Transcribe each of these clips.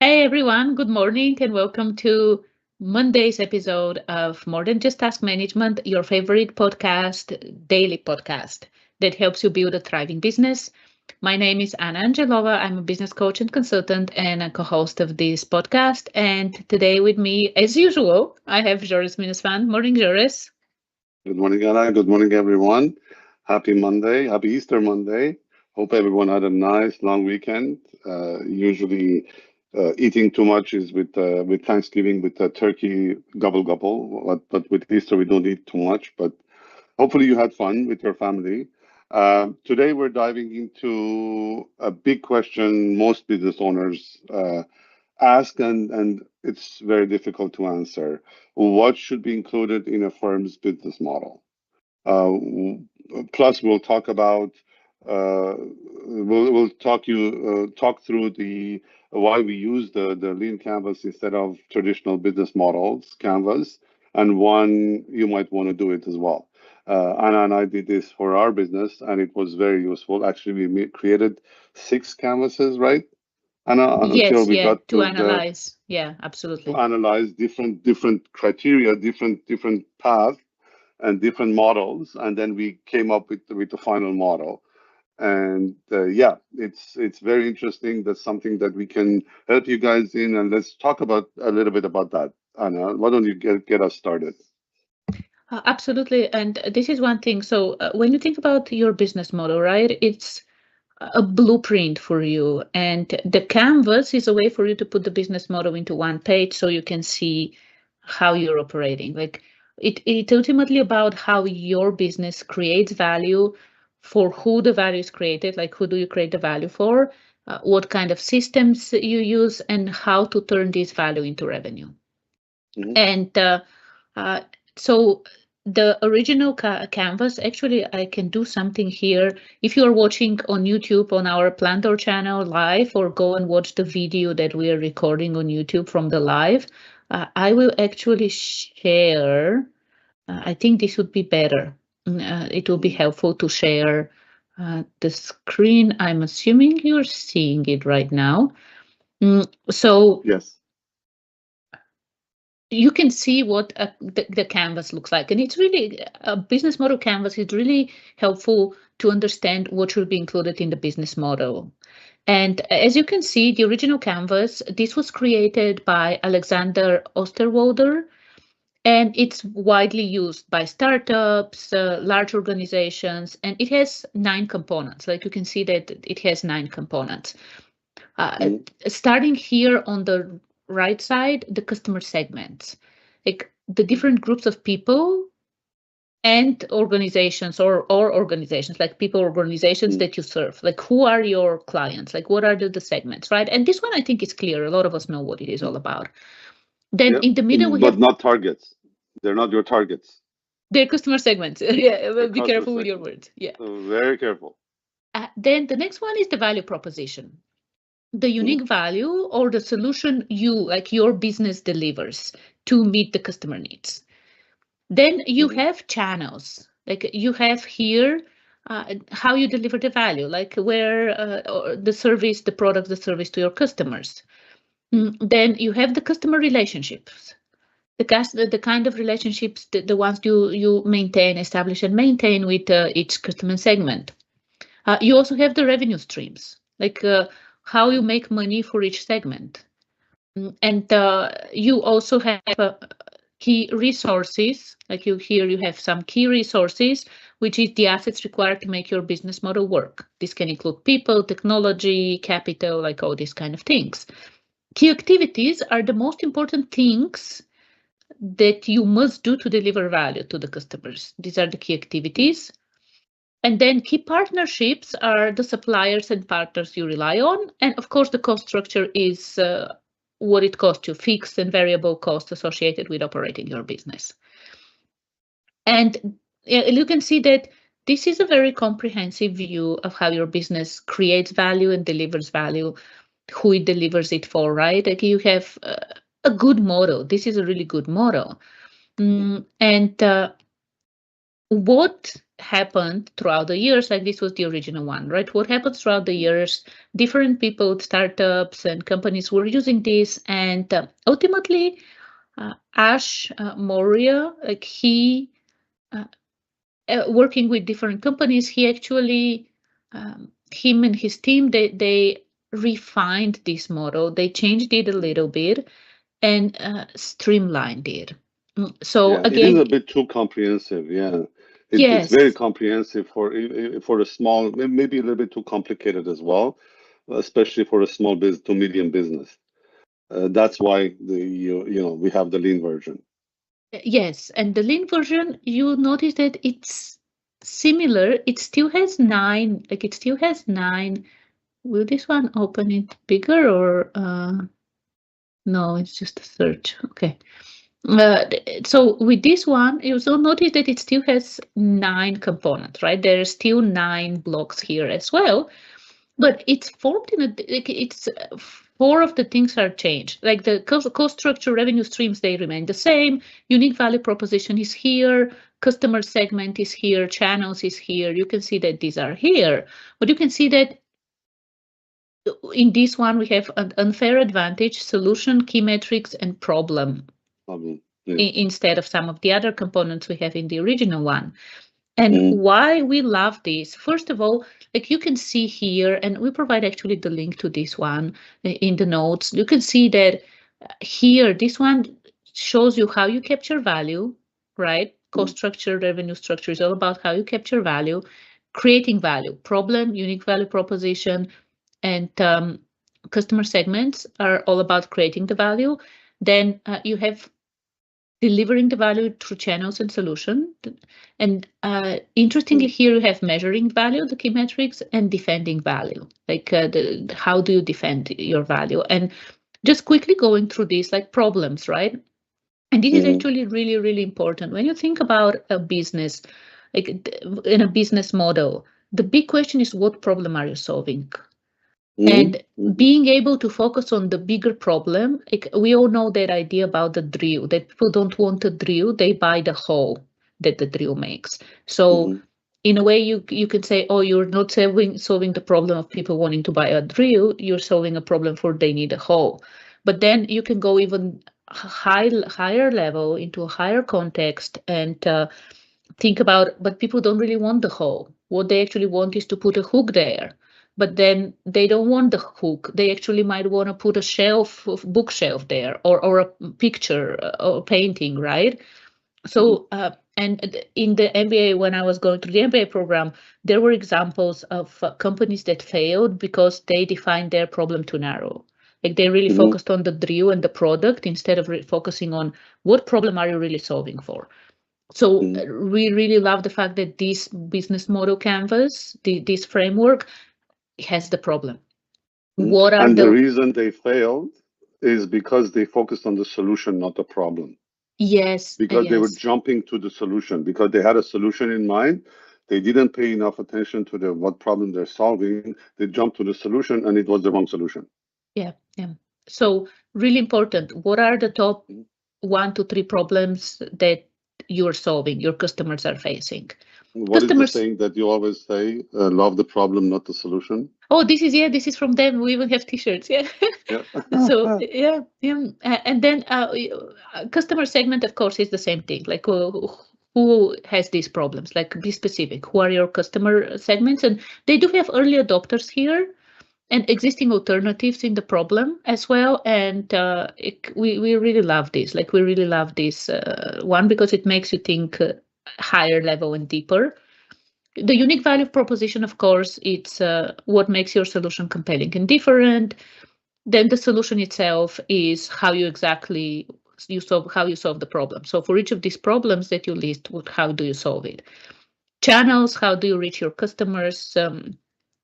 Hey everyone, good morning and welcome to Monday's episode of More Than Just Task Management, your favorite podcast, daily podcast that helps you build a thriving business. My name is Anna Angelova. I'm a business coach and consultant and a co-host of this podcast. And today with me, as usual, I have Jores Minusvan. Morning, Jores. Good morning, Anna. Good morning, everyone. Happy Monday. Happy Easter Monday. Hope everyone had a nice long weekend. Usually, eating too much is with Thanksgiving with turkey gobble gobble. But with Easter, we don't eat too much. But hopefully, you had fun with your family. Today, we're diving into a big question most business owners ask, and it's very difficult to answer. What should be included in a firm's business model? Uh, Plus, we'll talk about we'll talk through the why we use the lean canvas instead of traditional business models canvas, and one you might want to do it as well. Anna and I did this for our business, and it was very useful. Actually, we created six canvases, right? Anna, until Yes, we yeah, got to to the analyze. Yeah, to absolutely. analyze different criteria, different paths and different models, and then we came up with the final model. And yeah, it's very interesting. That's something that we can help you guys in, and let's talk about a little bit about that. Anna, why don't you get us started? Absolutely. And this is one thing. So, when you think about your business model, right, it's a blueprint for you. And the canvas is a way for you to put the business model into one page so you can see how you're operating. Like it's ultimately about how your business creates value for who the value is created, like who do you create the value for, what kind of systems you use, and how to turn this value into revenue. Hmm. And uh, so the original canvas, actually, I can do something here. If you are watching on YouTube on our Plantor channel live, or go and watch the video that we are recording on YouTube from the live, I will actually share. I think this would be better. It will be helpful to share the screen. I'm assuming you're seeing it right now. So Yes. you can see what the canvas looks like. And it's really a business model canvas is really helpful to understand what should be included in the business model. And as you can see, the original canvas, this was created by Alexander Osterwalder, and it's widely used by startups, large organizations, and it has 9 components. Like you can see that it has 9 components. Uh, Hmm. Starting here on the right side, the customer segments, like the different groups of people and organizations, or organizations, like people, organizations Hmm. that you serve, like who are your clients, like what are the segments, right? And this one I think is clear. A lot of us know what it is all about. Then Yeah, in the middle we but have not targets. They're not your targets. their customer segments. Yeah, They're well, be customer careful with your segments. words. Yeah. So very careful. Then the next one is the value proposition, the Hmm. unique value or the solution you, like your business, delivers to meet the customer needs. Then you Hmm. have channels, like you have here how you deliver the value, like where or the service, the product, the service to your customers. Then you have the customer relationships, the kind of relationships, the ones you maintain, establish, and maintain with each customer segment. You also have the revenue streams, like how you make money for each segment. And you also have key resources, like you here you have some key resources, which is the assets required to make your business model work. This can include people, technology, capital, like all these kind of things. Key activities are the most important things that you must do to deliver value to the customers. These are the key activities. And then key partnerships are the suppliers and partners you rely on. And of course, the cost structure is what it costs you, fixed and variable costs associated with operating your business. And you can see that this is a very comprehensive view of how your business creates value and delivers value, who it delivers it for, right? Like you have a good model. This is a really good model. And what happened throughout the years, like this was the original one, right? What happened throughout the years, different people, startups and companies were using this, and ultimately Ash Moria, like he working with different companies, he actually him and his team, they refined this model, they changed it a little bit and streamlined it. So Yeah, it is again, a bit too comprehensive. Yeah, it's very yes. comprehensive for a small, maybe a little bit too complicated as well, especially for a small business to medium business. That's why we have the lean version. Yes, and the lean version, you notice that it's similar. It still has nine, like it still has nine. Will this one open it bigger or no, it's just a search. Okay. So with this one, you also notice that it still has nine components, right? There are still nine blocks here as well, but it's formed in a, like it's four of the things are changed. Like the cost structure, revenue streams, they remain the same. Unique value proposition is here. Customer segment is here. Channels is here. You can see that these are here, but you can see that in this one we have an unfair advantage, solution, key metrics, and problem Yeah. instead of some of the other components we have in the original one. And Mm, why we love this, first of all, like you can see here, and we provide actually the link to this one in the notes. You can see that here, this one shows you how you capture value, right? mm, Cost structure, revenue structure is all about how you capture value, creating value, problem, unique value proposition, and customer segments are all about creating the value. Then you have delivering the value through channels and solution. And interestingly, mm, here you have measuring value, the key metrics, and defending value. Like how do you defend your value? And just quickly going through these like problems, right? And this is mm, actually really, really important. When you think about a business, like in a business model, the big question is what problem are you solving? mm, And mm, being able to focus on the bigger problem, like we all know that idea about the drill, that people don't want a drill, they buy the hole that the drill makes. So mm, in a way, you can say, oh, you're not solving the problem of people wanting to buy a drill, you're solving a problem for they need a hole. But then you can go even higher level into a higher context and think about, but people don't really want the hole. What they actually want is to put a hook there. But then they don't want the hook. They actually might want to put a shelf, bookshelf there, or a picture or painting, right? mm, So, and in the MBA, when I was going through the MBA program, there were examples of companies that failed because they defined their problem too narrow. Like they really mm, focused on the drill and the product instead of focusing on what problem are you really solving for. So mm, we really love the fact that this business model canvas, this framework, has the problem. mm. What are And the the reason they failed is because they focused on the solution, not the problem. yes, Because they were yes, jumping to the solution, because they had a solution in mind. They didn't pay enough attention to what problem they're solving. They jumped to the solution, and it was the wrong solution. yeah, yeah. So really important. What are the top Mm. 1 to 3 problems that you're solving, your customers are facing? What is the Customers, saying that you always say? Love the problem, not the solution. oh, this is, yeah, this is from them. We even have t-shirts. Yeah. Yeah. So yeah, yeah. And then customer segment, of course, is the same thing. Like who has these problems? Like be specific. Who are your customer segments? And they do have early adopters here and existing alternatives in the problem as well. And we really love this. Like we really love this one because it makes you think higher level and deeper. The unique value proposition, of course, it's what makes your solution compelling and different. Then the solution itself is how you exactly how you solve the problem. So for each of these problems that you list, how do you solve it? Channels, how do you reach your customers?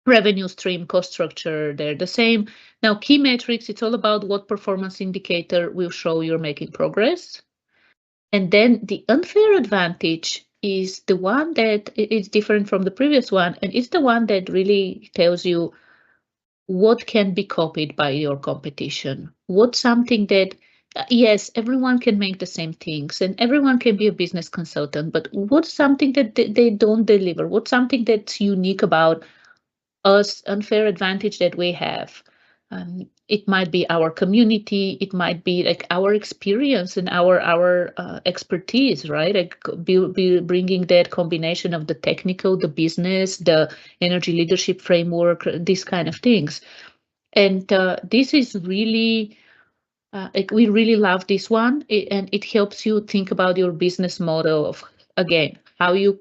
Revenue stream, cost structure, they're the same. Now, key metrics, it's all about what performance indicator will show you're making progress. And then the unfair advantage is the one that is different from the previous one, and it's the one that really tells you what can be copied by your competition. What's something that Yes, everyone can make the same things and everyone can be a business consultant, but what's something that they don't deliver? What's something that's unique about us, unfair advantage that we have? It might be our community, it might be like our experience and our expertise, right? Like bringing that combination of the technical, the business, the energy leadership framework, these kind of things. And this is really like we really love this one, and it helps you think about your business model of, again, how you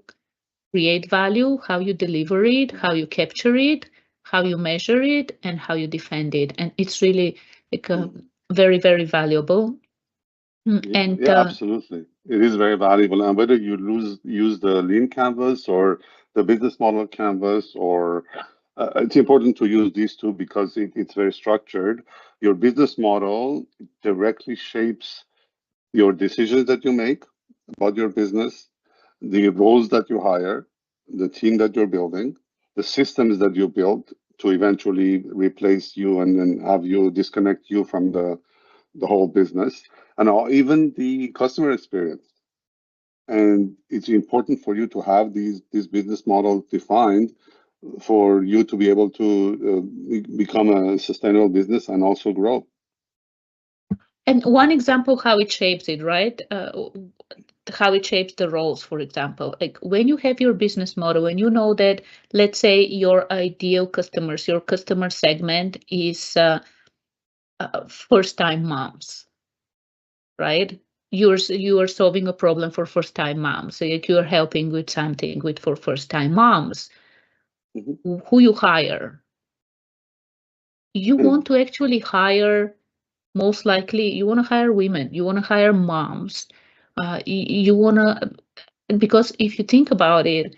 create value, how you deliver it, how you capture it, how you measure it, and how you defend it. And it's really like very, very valuable. Yeah, And yeah, absolutely. It is very valuable. And whether you use the lean canvas or the business model canvas, or it's important to use these two because it's very structured. Your business model directly shapes your decisions that you make about your business, the roles that you hire, the team that you're building, the systems that you build to eventually replace you and then have you disconnect you from the whole business, and even the customer experience. And it's important for you to have these business models defined for you to be able to become a sustainable business and also grow. one example how it shapes it, right? How it shapes the roles, for example, like when you have your business model and you know that, let's say, your ideal customers, your customer segment is first time moms, right? You are solving a problem for first time moms. So like you're helping with something with for first time moms. Mhm. Who you hire? You want to actually hire, most likely you want to hire women, you want to hire moms, you want to, because if you think about it,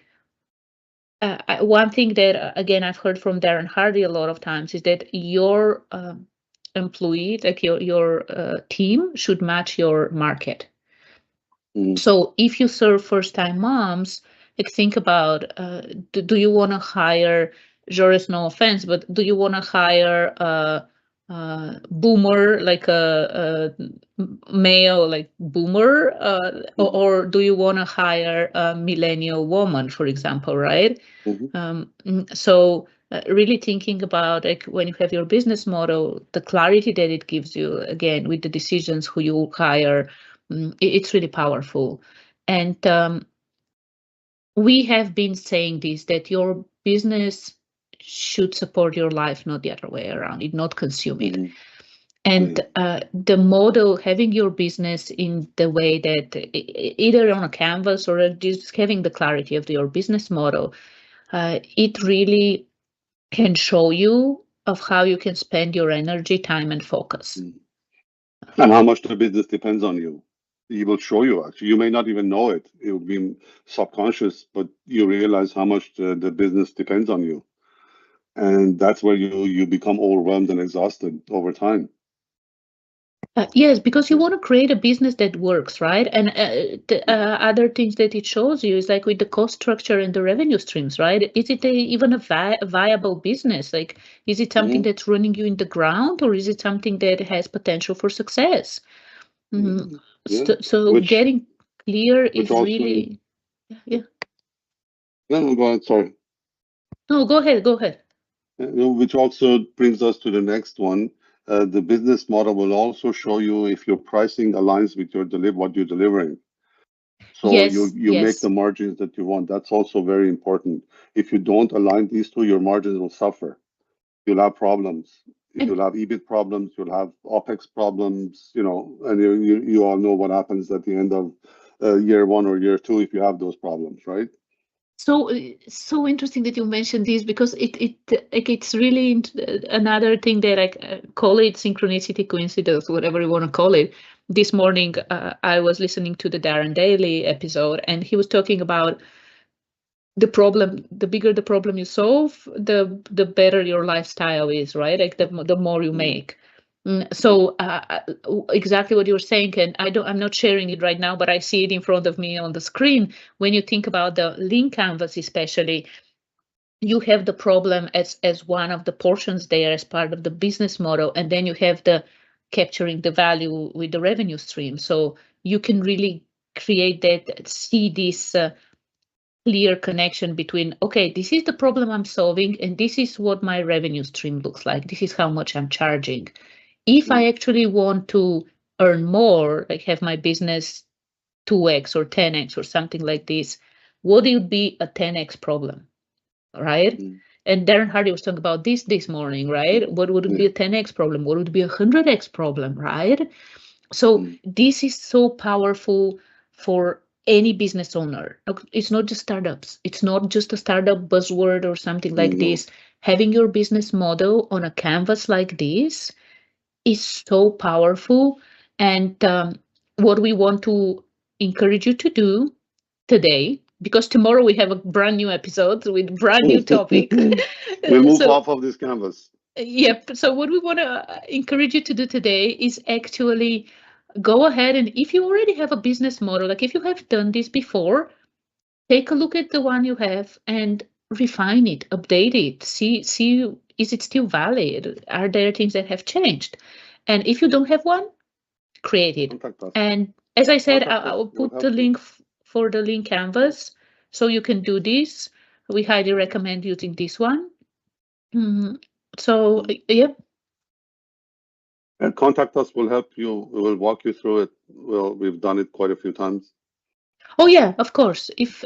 one thing that again I've heard from Darren Hardy a lot of times is that your employee, like your team, should match your market. Mhm. So if you serve first-time moms, like think about, do you want to hire, Jores, no offense, but do you want to hire a boomer, like a male, like boomer, Mhm. or do you want to hire a millennial woman, for example, right? Mhm. So really thinking about, like, when you have your business model, the clarity that it gives you, again, with the decisions who you hire, it's really powerful. And we have been saying this, that your business should support your life, not the other way around, it not consume it. Mhm. And Yeah. the model, having your business in the way that either on a canvas or just having the clarity of your business model, it really can show you of how you can spend your energy, time, and focus. Mhm. And how much the business depends on you. He will show you actually. You may not even know it. It will be subconscious, but you realize how much the business depends on you. And that's where you become overwhelmed and exhausted over time. Yes, because you Yeah. want to create a business that works, right? And the other things that it shows you is like with the cost structure and the revenue streams, right? Is it even a viable business? Like, is it something Mhm. that's running you in the ground, or is it something that has potential for success? Mhm. Mhm. Yeah. So Which getting clear which is also really, yeah. no, no, go on, sorry. No, go ahead, go ahead. Which also brings us to the next one. The business model will also show you if your pricing aligns with your what you're delivering. So you Yes, you make the yes. margins that you want. That's also very important. If you don't align these two, your margins will suffer. You'll have problems. And You'll have EBIT problems. You'll have OPEX problems. And you all know what happens at the end of year one or year two if you have those problems, right? so so interesting that you mentioned this, because like it's really another thing that I call it synchronicity, coincidence, whatever you want to call it. This morning, I was listening to the Darren Daly episode, and he was talking about the problem. The bigger the problem you solve, the better your lifestyle is, right? Like the more you Mm, make. So exactly what you're saying, and I'm not sharing it right now, but I see it in front of me on the screen. When you think about the lean canvas, especially, you have the problem as one of the portions there as part of the business model, and then you have the capturing the value with the revenue stream. So you can really create that, see this clear connection between, okay, this is the problem I'm solving, and this is what my revenue stream looks like. This is how much I'm charging. If I actually want to earn more, like have my business 2x or 10x or something like this, what would be a 10x problem, right? And Darren Hardy was talking about this morning, right? What would be a 10x problem? What would be a 100x problem, right? So this is so powerful for any business owner. It's not just startups. It's not just a startup buzzword or something like this. Having your business model on a canvas like this is so powerful. And what we want to encourage you to do today, because tomorrow we have a brand new episode with brand new topic. We'll move off of this canvas. Yep. So what we want to encourage you to do today is actually go ahead, and if you already have a business model, like if you have done this before, take a look at the one you have and refine it, update it, see is it still valid? Are there things that have changed? And if you don't have one, create it. And as I said, I will put the link for the link canvas so you can do this. We highly recommend using this one. So yeah. And contact us, we'll help you, we will walk you through it. Well, we've done it quite a few times. Oh yeah, of course. If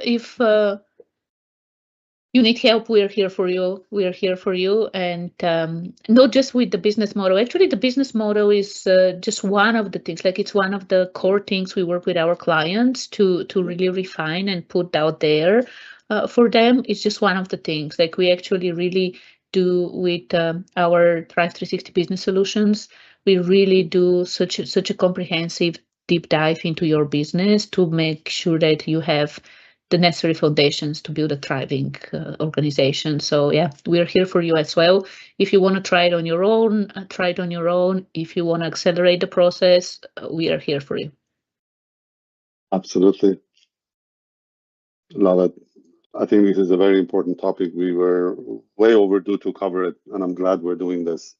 you need help, we're here for you. We're here for you, and not just with the business model. Actually, the business model is just one of the things. Like it's one of the core things we work with our clients to really refine and put out there for them. It's just one of the things. Like we actually really do with our Thrive 360 Business Solutions. We really do such a comprehensive deep dive into your business to make sure that you have the necessary foundations to build a thriving organization. So yeah, we're here for you as well. If you want to try it on your own, try it on your own. If you want to accelerate the process, we are here for you. Absolutely. Love it. I think this is a very important topic. We were way overdue to cover it, and I'm glad we're doing this.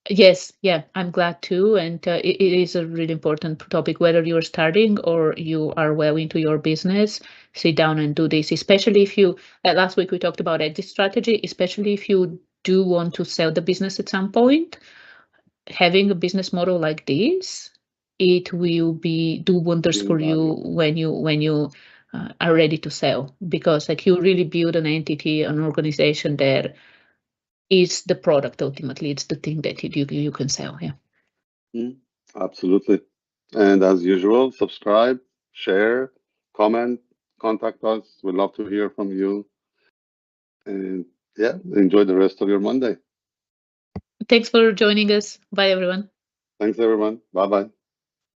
Yes, yeah, I'm glad too. And it is a really important topic, whether you're starting or you are well into your business, sit down and do this, especially if you, last week we talked about exit strategy, especially if you do want to sell the business at some point, having a business model like this, it will do wonders for you when you are ready to sell, because like you really build an entity, an organization that is the product. Ultimately, it's the thing that you can sell. Yeah. Absolutely. And as usual, subscribe, share, comment, contact us. We'd love to hear from you. And yeah, enjoy the rest of your Monday. Thanks for joining us. Bye, everyone. Thanks, everyone. Bye-bye.